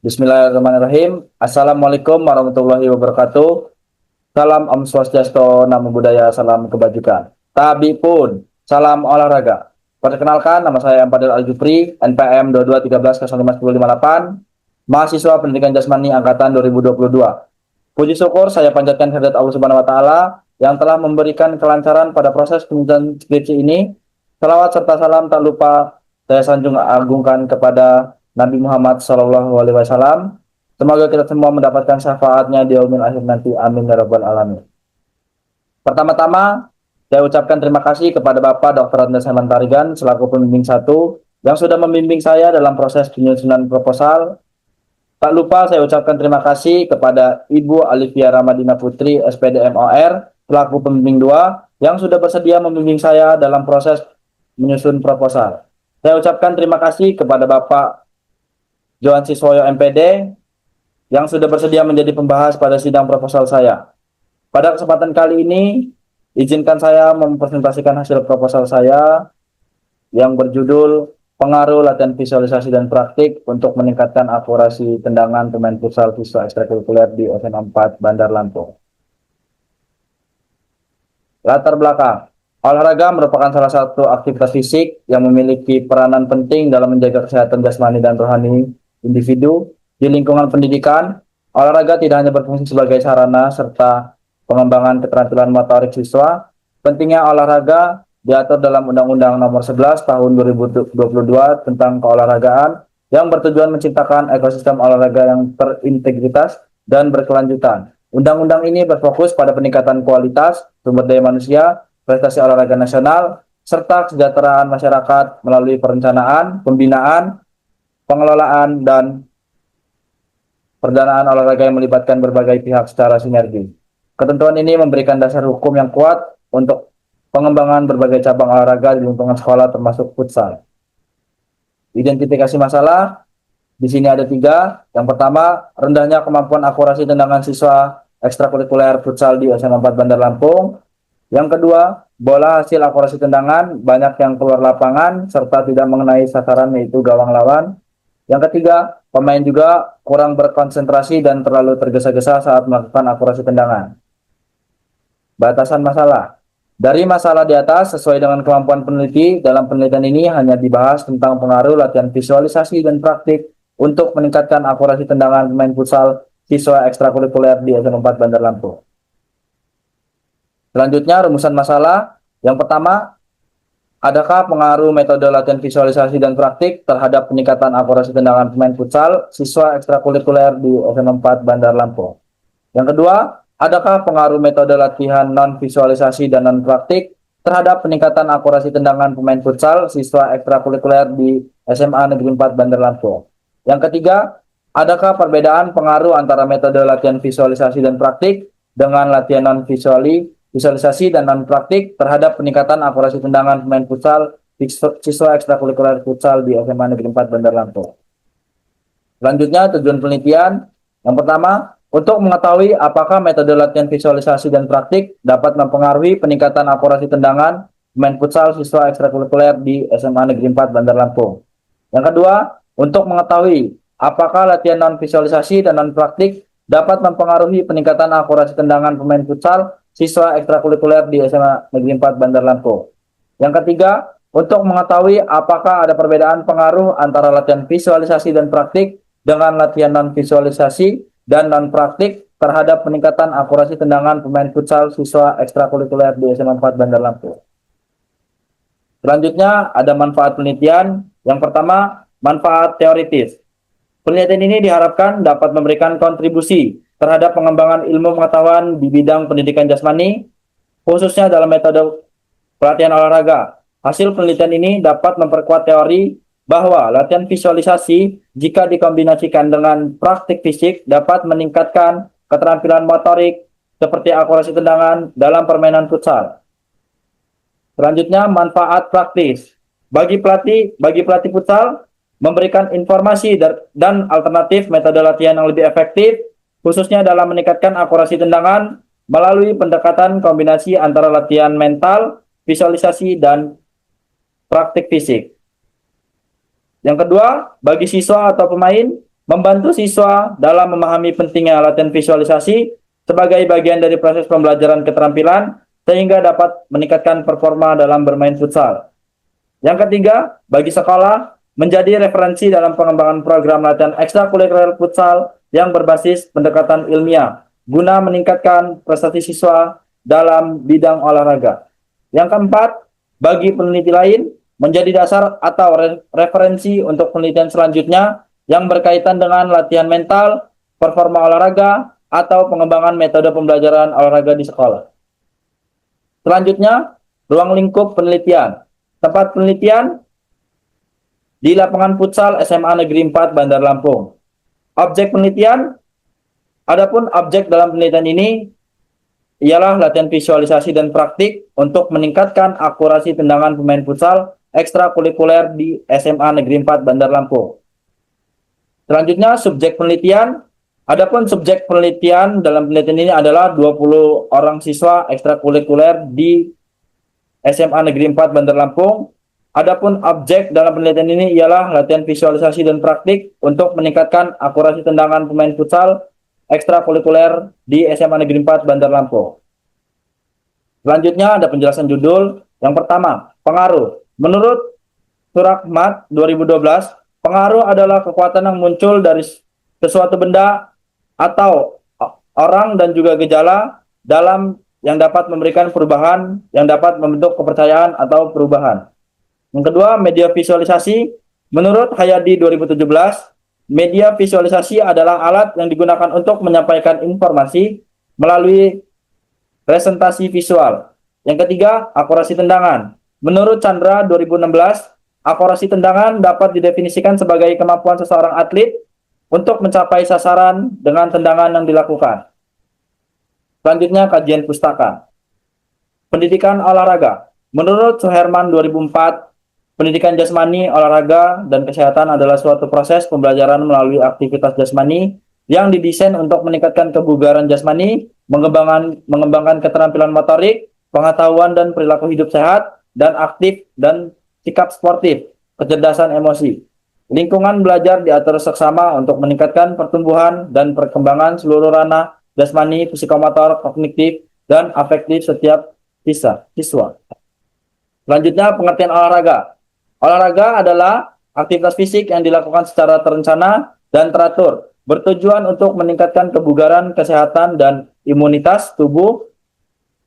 Bismillahirrahmanirrahim. Assalamualaikum warahmatullahi wabarakatuh. Salam Om Swastiastu, Namo Buddhaya, salam kebajikan. Tabi pun, salam olahraga. Perkenalkan, nama saya Padel Aljufri, NPM 2213051058, mahasiswa Pendidikan Jasmani angkatan 2022. Puji syukur saya panjatkan kehadirat Allah Subhanahu wa taala yang telah memberikan kelancaran pada proses penelitian skripsi ini. Selawat serta salam tak lupa saya sanjung agungkan kepada Nabi Muhammad SAW. Semoga kita semua mendapatkan syafaatnya di yaumil akhir nanti. Amin ya rabbal alamin. Pertama-tama, saya ucapkan terima kasih kepada Bapak Dr. Andes Herman Tarigan selaku pembimbing 1 yang sudah membimbing saya dalam proses penyusunan proposal. Tak lupa saya ucapkan terima kasih kepada Ibu Alivia Ramadina Putri, SPD MOR, selaku pembimbing 2 yang sudah bersedia membimbing saya dalam proses menyusun proposal. Saya ucapkan terima kasih kepada Bapak Johan Siswoyo MPD yang sudah bersedia menjadi pembahas pada sidang proposal saya. Pada kesempatan kali ini, izinkan saya mempresentasikan hasil proposal saya yang berjudul Pengaruh Latihan Visualisasi dan Praktik untuk Meningkatkan Akurasi Tendangan Pemain Futsal Siswa Ekstrakurikuler di SMA 4 Bandar Lampung. Latar belakang. Olahraga merupakan salah satu aktivitas fisik yang memiliki peranan penting dalam menjaga kesehatan jasmani dan rohani individu. Di lingkungan pendidikan, olahraga tidak hanya berfungsi sebagai sarana serta pengembangan keterampilan motorik siswa. Pentingnya olahraga diatur dalam Undang-Undang Nomor 11 Tahun 2022 tentang keolahragaan yang bertujuan menciptakan ekosistem olahraga yang terintegritas dan berkelanjutan. Undang-undang ini berfokus pada peningkatan kualitas sumber daya manusia, prestasi olahraga nasional, serta kesejahteraan masyarakat melalui perencanaan, pembinaan, pengelolaan, dan perdanaan olahraga yang melibatkan berbagai pihak secara sinergi. Ketentuan ini memberikan dasar hukum yang kuat untuk pengembangan berbagai cabang olahraga di lingkungan sekolah termasuk futsal. Identifikasi masalah, di sini ada 3. Yang pertama, rendahnya kemampuan akurasi tendangan siswa ekstrakurikuler futsal di SMA 4 Bandar Lampung. Yang kedua, bola hasil akurasi tendangan banyak yang keluar lapangan serta tidak mengenai sasaran yaitu gawang lawan. Yang ketiga, pemain juga kurang berkonsentrasi dan terlalu tergesa-gesa saat melakukan akurasi tendangan. Batasan masalah. Dari masalah di atas, sesuai dengan kemampuan peneliti, dalam penelitian ini hanya dibahas tentang pengaruh latihan visualisasi dan praktik untuk meningkatkan akurasi tendangan pemain futsal siswa ekstrakurikuler di SMA 4 Bandar Lampung. Selanjutnya, rumusan masalah. Yang pertama, adakah pengaruh metode latihan visualisasi dan praktik terhadap peningkatan akurasi tendangan pemain futsal siswa ekstrakurikuler di SMA 4 Bandar Lampung? Yang kedua, adakah pengaruh metode latihan non-visualisasi dan non-praktik terhadap peningkatan akurasi tendangan pemain futsal siswa ekstrakurikuler di SMA Negeri 4 Bandar Lampung? Yang ketiga, adakah perbedaan pengaruh antara metode latihan visualisasi dan praktik dengan latihan non-visualisasi dan non-praktik terhadap peningkatan akurasi tendangan pemain futsal siswa ekstrakurikuler futsal di SMA Negeri 4 Bandar Lampung? Selanjutnya, tujuan penelitian. Yang pertama, untuk mengetahui apakah metode latihan visualisasi dan praktik dapat mempengaruhi peningkatan akurasi tendangan pemain futsal siswa ekstrakurikuler di SMA Negeri 4 Bandar Lampung. Yang kedua, untuk mengetahui apakah latihan non-visualisasi dan non-praktik dapat mempengaruhi peningkatan akurasi tendangan pemain futsal siswa ekstrakurikuler di SMA Negeri 4 Bandar Lampung. Yang ketiga, untuk mengetahui apakah ada perbedaan pengaruh antara latihan visualisasi dan praktik dengan latihan non-visualisasi dan non-praktik terhadap peningkatan akurasi tendangan pemain futsal siswa ekstrakurikuler di SMA 4 Bandar Lampung. Selanjutnya, ada manfaat penelitian. Yang pertama, manfaat teoritis. Penelitian ini diharapkan dapat memberikan kontribusi terhadap pengembangan ilmu pengetahuan di bidang pendidikan jasmani, khususnya dalam metode pelatihan olahraga. Hasil penelitian ini dapat memperkuat teori bahwa latihan visualisasi jika dikombinasikan dengan praktik fisik dapat meningkatkan keterampilan motorik seperti akurasi tendangan dalam permainan futsal. Selanjutnya, manfaat praktis. Bagi pelatih futsal, memberikan informasi dan alternatif metode latihan yang lebih efektif, khususnya dalam meningkatkan akurasi tendangan melalui pendekatan kombinasi antara latihan mental, visualisasi, dan praktik fisik. Yang kedua, bagi siswa atau pemain, membantu siswa dalam memahami pentingnya latihan visualisasi sebagai bagian dari proses pembelajaran keterampilan sehingga dapat meningkatkan performa dalam bermain futsal. Yang ketiga, bagi sekolah menjadi referensi dalam pengembangan program latihan ekstrakurikuler futsal yang berbasis pendekatan ilmiah guna meningkatkan prestasi siswa dalam bidang olahraga. Yang keempat, bagi peneliti lain menjadi dasar atau referensi untuk penelitian selanjutnya yang berkaitan dengan latihan mental, performa olahraga, atau pengembangan metode pembelajaran olahraga di sekolah. Selanjutnya, ruang lingkup penelitian. Tempat penelitian di lapangan futsal SMA Negeri 4 Bandar Lampung. Objek penelitian, adapun objek dalam penelitian ini ialah latihan visualisasi dan praktik untuk meningkatkan akurasi tendangan pemain futsal ekstrakurikuler di SMA Negeri 4 Bandar Lampung. Selanjutnya, subjek penelitian. Adapun subjek penelitian dalam penelitian ini adalah 20 orang siswa ekstrakurikuler di SMA Negeri 4 Bandar Lampung. Adapun objek dalam penelitian ini ialah latihan visualisasi dan praktik untuk meningkatkan akurasi tendangan pemain futsal ekstrakurikuler di SMA Negeri 4 Bandar Lampung. Selanjutnya ada penjelasan judul. Yang pertama, pengaruh. Menurut Surahmat 2012, pengaruh adalah kekuatan yang muncul dari sesuatu benda atau orang dan juga gejala dalam yang dapat memberikan perubahan, yang dapat membentuk kepercayaan atau perubahan. Yang kedua, media visualisasi. Menurut Hayadi 2017, media visualisasi adalah alat yang digunakan untuk menyampaikan informasi melalui presentasi visual. Yang ketiga, akurasi tendangan. Menurut Chandra 2016, akurasi tendangan dapat didefinisikan sebagai kemampuan seseorang atlet untuk mencapai sasaran dengan tendangan yang dilakukan. Selanjutnya, kajian pustaka. Pendidikan olahraga. Menurut Suherman 2004, pendidikan jasmani, olahraga, dan kesehatan adalah suatu proses pembelajaran melalui aktivitas jasmani yang didesain untuk meningkatkan kebugaran jasmani, mengembangkan keterampilan motorik, pengetahuan dan perilaku hidup sehat, dan aktif, dan sikap sportif, kecerdasan emosi. Lingkungan belajar diatur seksama untuk meningkatkan pertumbuhan dan perkembangan seluruh ranah jasmani, psikomotor, kognitif, dan afektif setiap siswa. Selanjutnya, pengertian olahraga. Olahraga adalah aktivitas fisik yang dilakukan secara terencana dan teratur, bertujuan untuk meningkatkan kebugaran, kesehatan, dan imunitas tubuh.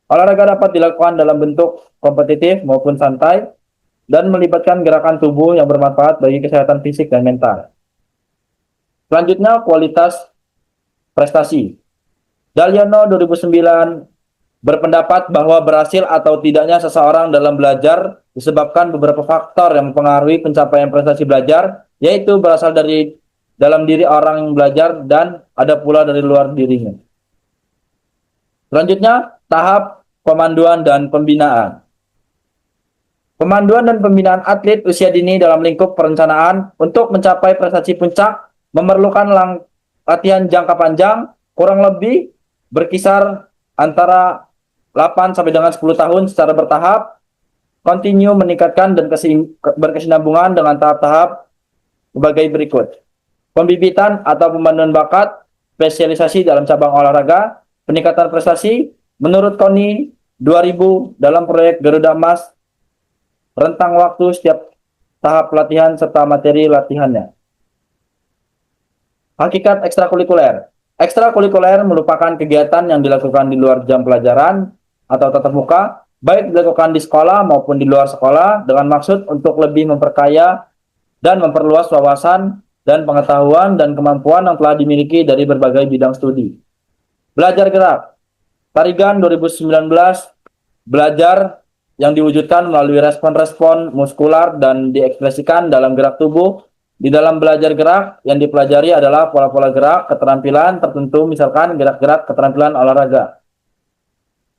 Olahraga dapat dilakukan dalam bentuk kompetitif maupun santai, dan melibatkan gerakan tubuh yang bermanfaat bagi kesehatan fisik dan mental. Selanjutnya, kualitas prestasi. Dalyono 2009 berpendapat bahwa berhasil atau tidaknya seseorang dalam belajar disebabkan beberapa faktor yang mempengaruhi pencapaian prestasi belajar, yaitu berasal dari dalam diri orang yang belajar dan ada pula dari luar dirinya. Selanjutnya, tahap pemanduan dan pembinaan. Pemanduan dan pembinaan atlet usia dini dalam lingkup perencanaan untuk mencapai prestasi puncak memerlukan latihan jangka panjang, kurang lebih berkisar antara 8 sampai dengan 10 tahun secara bertahap, kontinu meningkatkan dan berkesinambungan dengan tahap-tahap sebagai berikut. Pembibitan atau pemanduan bakat, spesialisasi dalam cabang olahraga, peningkatan prestasi, menurut KONI 2000 dalam proyek Garuda Emas, rentang waktu setiap tahap pelatihan serta materi latihannya. Hakikat ekstrakurikuler. Ekstrakurikuler merupakan kegiatan yang dilakukan di luar jam pelajaran atau tatap muka, baik dilakukan di sekolah maupun di luar sekolah dengan maksud untuk lebih memperkaya dan memperluas wawasan dan pengetahuan dan kemampuan yang telah dimiliki dari berbagai bidang studi. Belajar gerak. Tarigan 2019 belajar yang diwujudkan melalui respon-respon muskular dan diekspresikan dalam gerak tubuh. Di dalam belajar gerak yang dipelajari adalah pola-pola gerak, keterampilan tertentu, misalkan gerak-gerak keterampilan olahraga.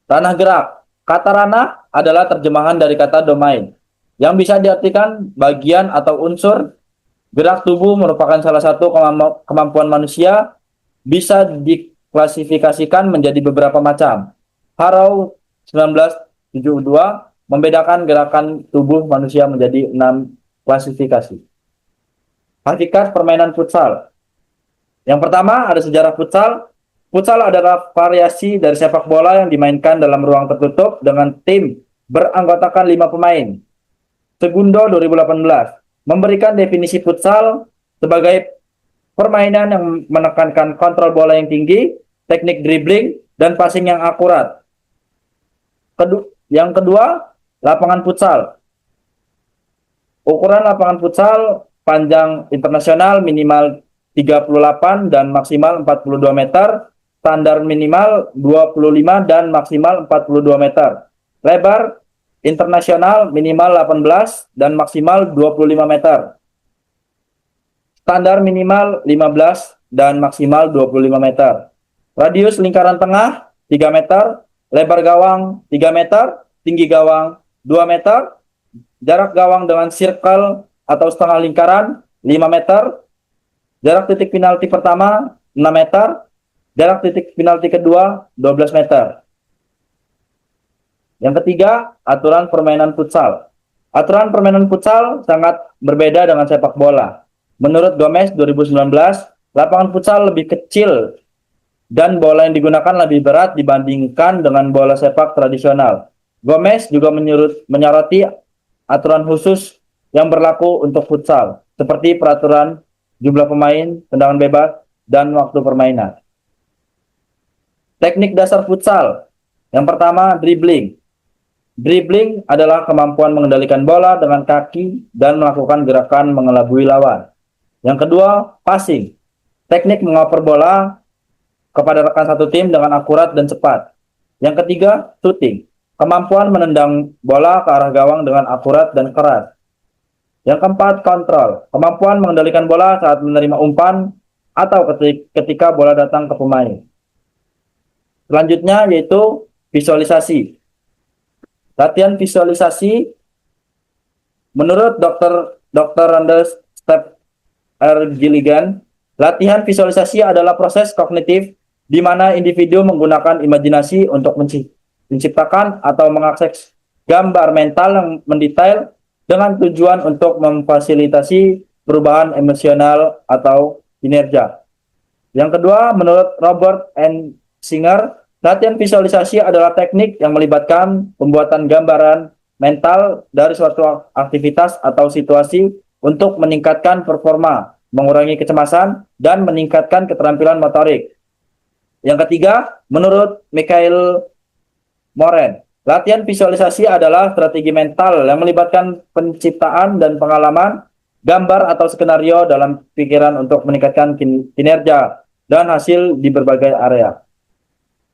Ranah gerak. Kata ranah adalah terjemahan dari kata domain, yang bisa diartikan bagian atau unsur. Gerak tubuh merupakan salah satu kemampuan manusia, bisa diklasifikasikan menjadi beberapa macam. Harrow 1972 membedakan gerakan tubuh manusia menjadi 6 klasifikasi. Hakikat permainan futsal. Yang pertama ada sejarah futsal. Futsal adalah variasi dari sepak bola yang dimainkan dalam ruang tertutup dengan tim beranggotakan 5 pemain. Segundo 2018 memberikan definisi futsal sebagai permainan yang menekankan kontrol bola yang tinggi, teknik dribbling, dan passing yang akurat. Yang kedua, lapangan futsal. Ukuran lapangan futsal panjang internasional minimal 38 dan maksimal 42 meter, standar minimal 25 dan maksimal 42 meter. Lebar internasional minimal 18 dan maksimal 25 meter. Standar minimal 15 dan maksimal 25 meter. Radius lingkaran tengah 3 meter, lebar gawang 3 meter, tinggi gawang 2 meter, jarak gawang dengan circle atau setengah lingkaran 5 meter, jarak titik penalti pertama 6 meter, jarak titik penalti kedua 12 meter. Yang ketiga, aturan permainan futsal. Aturan permainan futsal sangat berbeda dengan sepak bola. Menurut Gomez 2019, lapangan futsal lebih kecil dan bola yang digunakan lebih berat dibandingkan dengan bola sepak tradisional. Gomez juga menyoroti aturan khusus yang berlaku untuk futsal, seperti peraturan jumlah pemain, tendangan bebas, dan waktu permainan. Teknik dasar futsal. Yang pertama, dribbling. Dribbling adalah kemampuan mengendalikan bola dengan kaki dan melakukan gerakan mengelabui lawan. Yang kedua, passing. Teknik mengoper bola kepada rekan satu tim dengan akurat dan cepat. Yang ketiga, shooting. Kemampuan menendang bola ke arah gawang dengan akurat dan keras. Yang keempat, kontrol. Kemampuan mengendalikan bola saat menerima umpan atau ketika bola datang ke pemain. Selanjutnya yaitu visualisasi. Latihan visualisasi menurut Dr. Anders Step R. Gilligan, latihan visualisasi adalah proses kognitif di mana individu menggunakan imajinasi untuk menciptakan atau mengakses gambar mental yang mendetail dengan tujuan untuk memfasilitasi perubahan emosional atau kinerja. Yang kedua, menurut Robert N. Singer, latihan visualisasi adalah teknik yang melibatkan pembuatan gambaran mental dari suatu aktivitas atau situasi untuk meningkatkan performa, mengurangi kecemasan, dan meningkatkan keterampilan motorik. Yang ketiga, menurut Michael Moren, latihan visualisasi adalah strategi mental yang melibatkan penciptaan dan pengalaman gambar atau skenario dalam pikiran untuk meningkatkan kinerja dan hasil di berbagai area.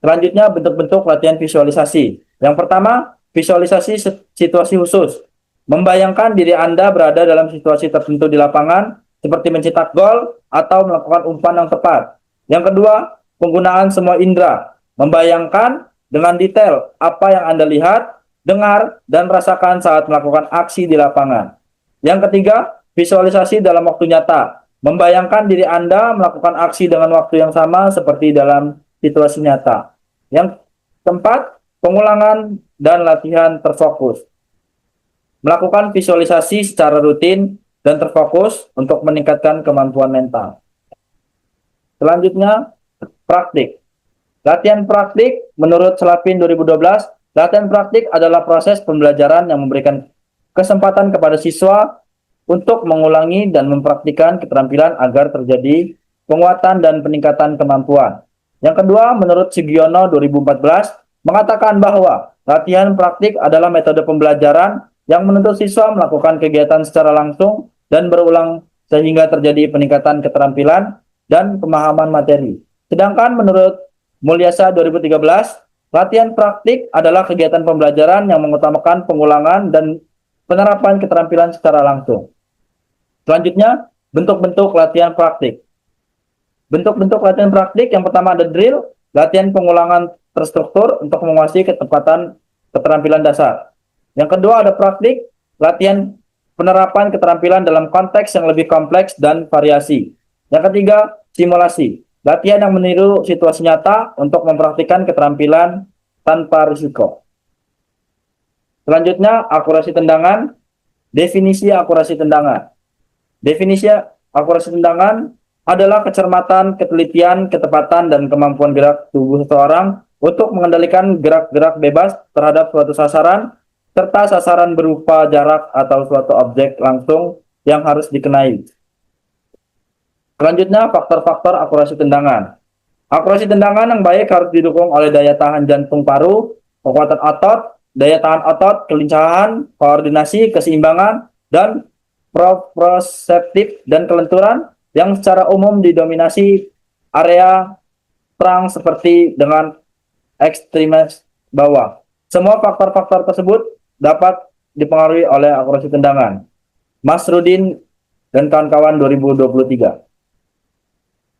Selanjutnya, bentuk-bentuk latihan visualisasi. Yang pertama, visualisasi situasi khusus. Membayangkan diri Anda berada dalam situasi tertentu di lapangan, seperti mencetak gol atau melakukan umpan yang tepat. Yang kedua, penggunaan semua indera. Membayangkan dengan detail apa yang Anda lihat, dengar, dan rasakan saat melakukan aksi di lapangan. Yang ketiga, visualisasi dalam waktu nyata. Membayangkan diri Anda melakukan aksi dengan waktu yang sama seperti dalam situasi nyata. Yang keempat, pengulangan dan latihan terfokus. Melakukan visualisasi secara rutin dan terfokus untuk meningkatkan kemampuan mental. Selanjutnya, praktik. Latihan praktik menurut Slavin 2012, latihan praktik adalah proses pembelajaran yang memberikan kesempatan kepada siswa untuk mengulangi dan mempraktikkan keterampilan agar terjadi penguatan dan peningkatan kemampuan. Yang kedua, menurut Sugiono 2014, mengatakan bahwa latihan praktik adalah metode pembelajaran yang menuntut siswa melakukan kegiatan secara langsung dan berulang sehingga terjadi peningkatan keterampilan dan pemahaman materi. Sedangkan menurut Mulyasa 2013, latihan praktik adalah kegiatan pembelajaran yang mengutamakan pengulangan dan penerapan keterampilan secara langsung. Selanjutnya, bentuk-bentuk latihan praktik. Bentuk-bentuk latihan praktik yang pertama ada drill, latihan pengulangan terstruktur untuk menguasai keterampilan dasar. Yang kedua ada praktik, latihan penerapan keterampilan dalam konteks yang lebih kompleks dan variasi. Yang ketiga, simulasi, latihan yang meniru situasi nyata untuk mempraktikkan keterampilan tanpa risiko. Selanjutnya, akurasi tendangan. Definisi akurasi tendangan. Definisi akurasi tendangan adalah kecermatan, ketelitian, ketepatan, dan kemampuan gerak tubuh seseorang untuk mengendalikan gerak-gerak bebas terhadap suatu sasaran, serta sasaran berupa jarak atau suatu objek langsung yang harus dikenai. Selanjutnya, faktor-faktor akurasi tendangan. Akurasi tendangan yang baik harus didukung oleh daya tahan jantung paru, kekuatan otot, daya tahan otot, kelincahan, koordinasi, keseimbangan, dan proprioceptif dan kelenturan yang secara umum didominasi area terang seperti dengan ekstremis bawah. Semua faktor-faktor tersebut dapat dipengaruhi oleh akurasi tendangan. Mas Rudin dan kawan-kawan 2023.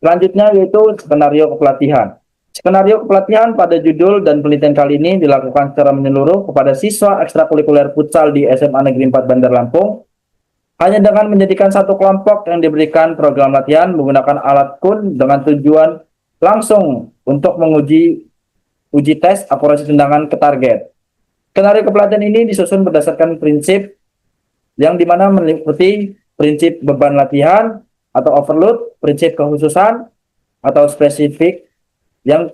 Selanjutnya yaitu skenario kepelatihan. Skenario kepelatihan pada judul dan penelitian kali ini dilakukan secara menyeluruh kepada siswa ekstrakurikuler futsal di SMA Negeri 4 Bandar Lampung, hanya dengan menjadikan satu kelompok yang diberikan program latihan menggunakan alat kun dengan tujuan langsung untuk menguji tes akurasi tendangan ke target. Skenario kepelatihan ini disusun berdasarkan prinsip yang dimana meliputi prinsip beban latihan atau overload, prinsip kekhususan atau spesifik, yang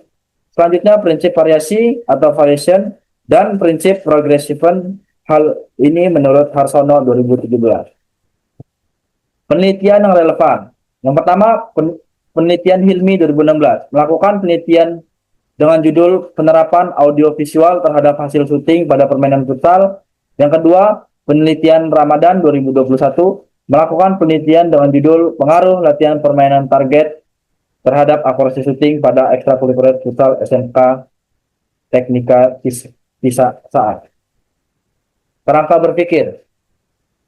selanjutnya prinsip variasi atau variation, dan prinsip progression. Hal ini menurut Harsono 2017. Penelitian yang relevan. Yang pertama, penelitian Hilmi 2016 melakukan penelitian dengan judul penerapan audiovisual terhadap hasil syuting pada permainan futsal. Yang kedua, penelitian Ramadan 2021 melakukan penelitian dengan judul pengaruh latihan permainan target terhadap akurasi syuting pada ekstrakurikuler futsal SMK Teknika Tisa Saat. Kerangka berpikir.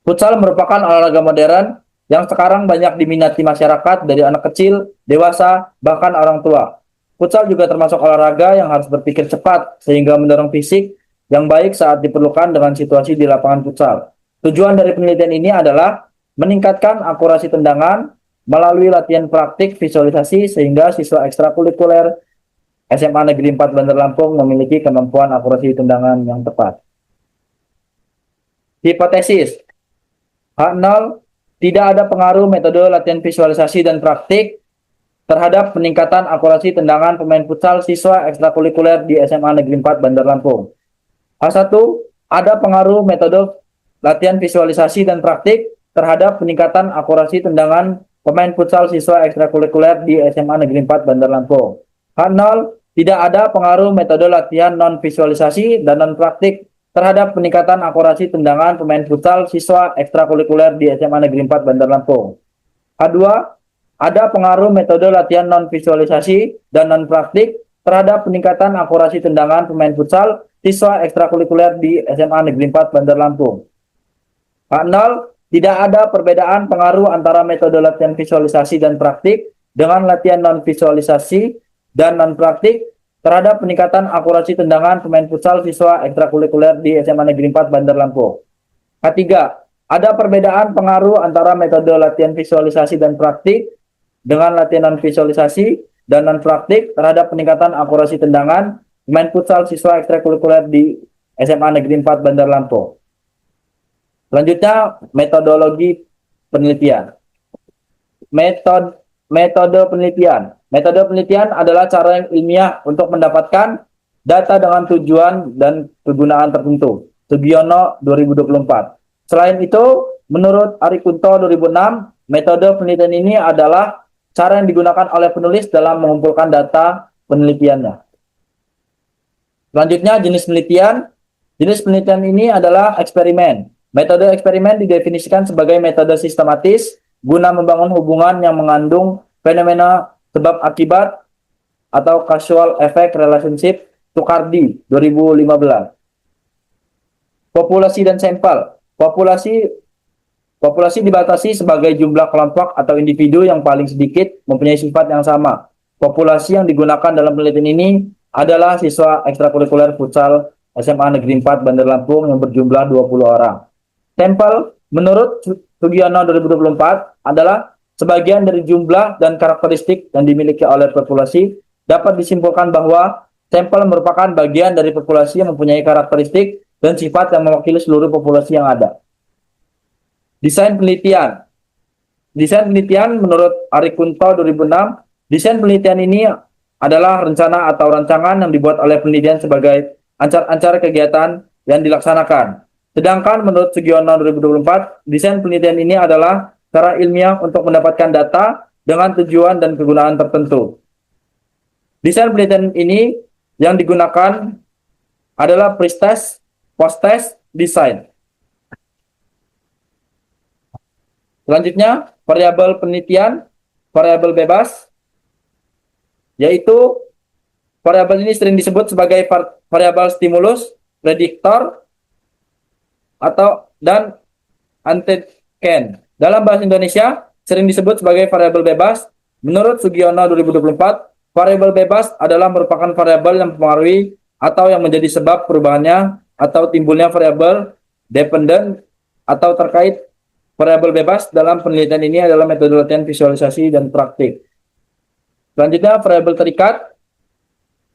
Futsal merupakan olahraga modern yang sekarang banyak diminati masyarakat dari anak kecil, dewasa, bahkan orang tua. Futsal juga termasuk olahraga yang harus berpikir cepat sehingga mendorong fisik yang baik saat diperlukan dengan situasi di lapangan futsal. Tujuan dari penelitian ini adalah meningkatkan akurasi tendangan melalui latihan praktik visualisasi sehingga siswa ekstrakurikuler SMA Negeri 4 Bandar Lampung memiliki kemampuan akurasi tendangan yang tepat. Hipotesis. H0, tidak ada pengaruh metode latihan visualisasi dan praktik terhadap peningkatan akurasi tendangan pemain futsal siswa ekstrakurikuler di SMA Negeri 4 Bandar Lampung. H1, ada pengaruh metode latihan visualisasi dan praktik terhadap peningkatan akurasi tendangan pemain futsal siswa ekstrakurikuler di SMA Negeri 4 Bandar Lampung. H0, tidak ada pengaruh metode latihan non-visualisasi dan non-praktik terhadap peningkatan akurasi tendangan pemain futsal siswa ekstrakurikuler di SMA Negeri 4 Bandar Lampung. H2, ada pengaruh metode latihan non-visualisasi dan non-praktik terhadap peningkatan akurasi tendangan pemain futsal siswa ekstrakurikuler di SMA Negeri 4 Bandar Lampung. H0, tidak ada perbedaan pengaruh antara metode latihan visualisasi dan praktik dengan latihan non-visualisasi dan non-praktik terhadap peningkatan akurasi tendangan pemain futsal siswa ekstrakurikuler di SMA Negeri 4 Bandar Lampung. K3, ada perbedaan pengaruh antara metode latihan visualisasi dan praktik dengan latihan non-visualisasi dan non-praktik terhadap peningkatan akurasi tendangan pemain futsal siswa ekstrakurikuler di SMA Negeri 4 Bandar Lampung. Selanjutnya, metodologi penelitian. Metode penelitian. Metode penelitian adalah cara yang ilmiah untuk mendapatkan data dengan tujuan dan kegunaan tertentu. Sugiono 2024. Selain itu, menurut Ari Kunto 2006, metode penelitian ini adalah cara yang digunakan oleh penulis dalam mengumpulkan data penelitiannya. Selanjutnya, jenis penelitian. Jenis penelitian ini adalah eksperimen. Metode eksperimen didefinisikan sebagai metode sistematis guna membangun hubungan yang mengandung fenomena sebab akibat atau causal effect relationship. Tukardi 2015. Populasi dan sampel. Populasi dibatasi sebagai jumlah kelompok atau individu yang paling sedikit mempunyai sifat yang sama. Populasi yang digunakan dalam penelitian ini adalah siswa ekstrakurikuler futsal SMA Negeri 4 Bandar Lampung yang berjumlah 20 orang. Sampel menurut Sugiono 2024 adalah sebagian dari jumlah dan karakteristik yang dimiliki oleh populasi. Dapat disimpulkan bahwa sampel merupakan bagian dari populasi yang mempunyai karakteristik dan sifat yang mewakili seluruh populasi yang ada. Desain penelitian. desain penelitian menurut Ari Kunto 2006, desain penelitian ini adalah rencana atau rancangan yang dibuat oleh penelitian sebagai ancar-ancar kegiatan yang dilaksanakan. Sedangkan menurut Sugiono 2024, desain penelitian ini adalah cara ilmiah untuk mendapatkan data dengan tujuan dan kegunaan tertentu. Desain penelitian ini yang digunakan adalah pre-test, post-test, design. Selanjutnya, variabel penelitian, variabel bebas, yaitu variabel ini sering disebut sebagai variabel stimulus, prediktor, dan antecedent. Dalam bahasa Indonesia, sering disebut sebagai variabel bebas. Menurut Sugiono 2024, variabel bebas adalah merupakan variabel yang mempengaruhi atau yang menjadi sebab perubahannya atau timbulnya variabel dependent atau terkait. Variabel bebas dalam penelitian ini adalah metode latihan, visualisasi, dan praktik. Selanjutnya, variabel terikat.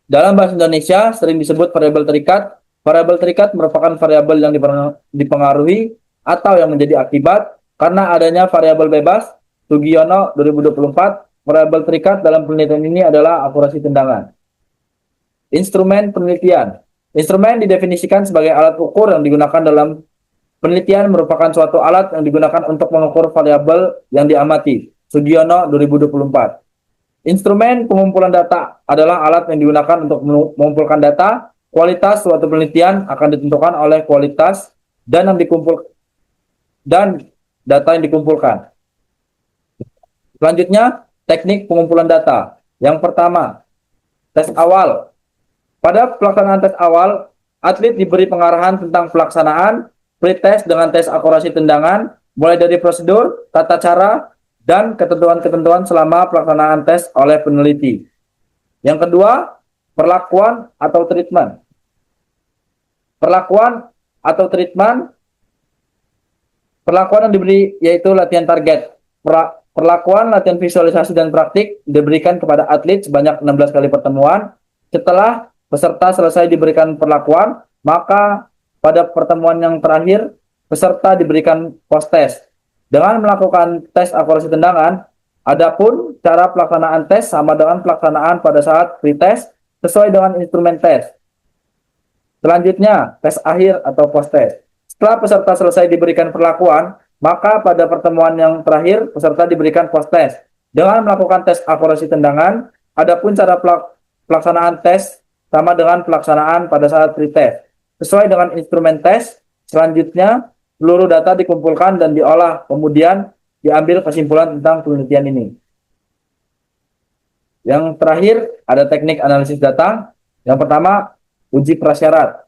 Dalam bahasa Indonesia sering disebut variabel terikat. Variabel terikat merupakan variabel yang dipengaruhi atau yang menjadi akibat karena adanya variabel bebas. Sugiono 2024, variabel terikat dalam penelitian ini adalah akurasi tendangan. Instrumen penelitian. Instrumen didefinisikan sebagai alat ukur yang digunakan dalam penelitian, merupakan suatu alat yang digunakan untuk mengukur variabel yang diamati. Sugiono 2024. Instrumen pengumpulan data adalah alat yang digunakan untuk mengumpulkan data. Kualitas suatu penelitian akan ditentukan oleh kualitas dan data yang dikumpulkan. Selanjutnya, teknik pengumpulan data. Yang pertama, tes awal. Pada pelaksanaan tes awal, atlet diberi pengarahan tentang pelaksanaan pretest dengan tes akurasi tendangan, mulai dari prosedur, tata cara, dan ketentuan-ketentuan selama pelaksanaan tes oleh peneliti. Yang kedua, perlakuan atau treatment. Perlakuan yang diberi yaitu latihan target. Perlakuan, latihan visualisasi, dan praktik diberikan kepada atlet sebanyak 16 kali pertemuan. Setelah peserta selesai diberikan perlakuan, maka pada pertemuan yang terakhir, peserta diberikan post-test. Dengan melakukan tes akurasi tendangan, adapun cara pelaksanaan tes sama dengan pelaksanaan pada saat pre-test sesuai dengan instrumen tes. Selanjutnya, tes akhir atau post-test. Setelah peserta selesai diberikan perlakuan, maka pada pertemuan yang terakhir, peserta diberikan post-test. Dengan melakukan tes akurasi tendangan, adapun cara pelaksanaan tes sama dengan pelaksanaan pada saat pre-test. Sesuai dengan instrumen tes, selanjutnya seluruh data dikumpulkan dan diolah, kemudian diambil kesimpulan tentang penelitian ini. Yang terakhir, ada teknik analisis data. Yang pertama, uji prasyarat.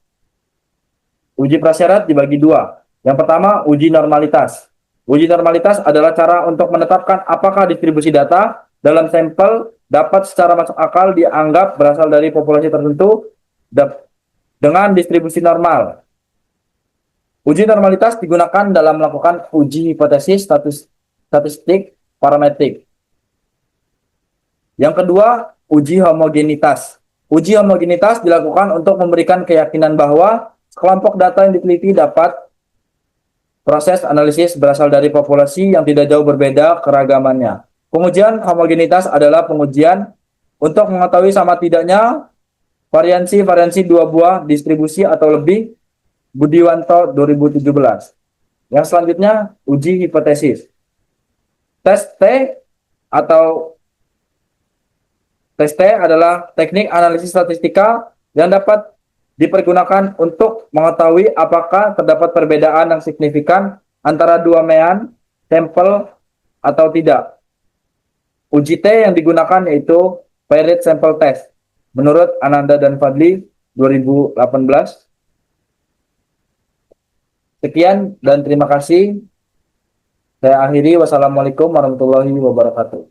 Uji prasyarat dibagi dua. Yang pertama, uji normalitas. Uji normalitas adalah cara untuk menetapkan apakah distribusi data dalam sampel dapat secara masuk akal dianggap berasal dari populasi tertentu dengan distribusi normal. Uji normalitas digunakan dalam melakukan uji hipotesis statistik parametrik. Yang kedua, uji homogenitas. Uji homogenitas dilakukan untuk memberikan keyakinan bahwa kelompok data yang diteliti dapat proses analisis berasal dari populasi yang tidak jauh berbeda keragamannya. Pengujian homogenitas adalah pengujian untuk mengetahui sama tidaknya variansi dua buah distribusi atau lebih. Budiwanto 2017. Yang selanjutnya, uji hipotesis. Tes T adalah teknik analisis statistikal yang dapat dipergunakan untuk mengetahui apakah terdapat perbedaan yang signifikan antara dua mean sampel atau tidak. Uji T yang digunakan yaitu Paired Sample Test menurut Ananda dan Fadli 2018. Sekian dan terima kasih. Saya akhiri. Wassalamualaikum warahmatullahi wabarakatuh.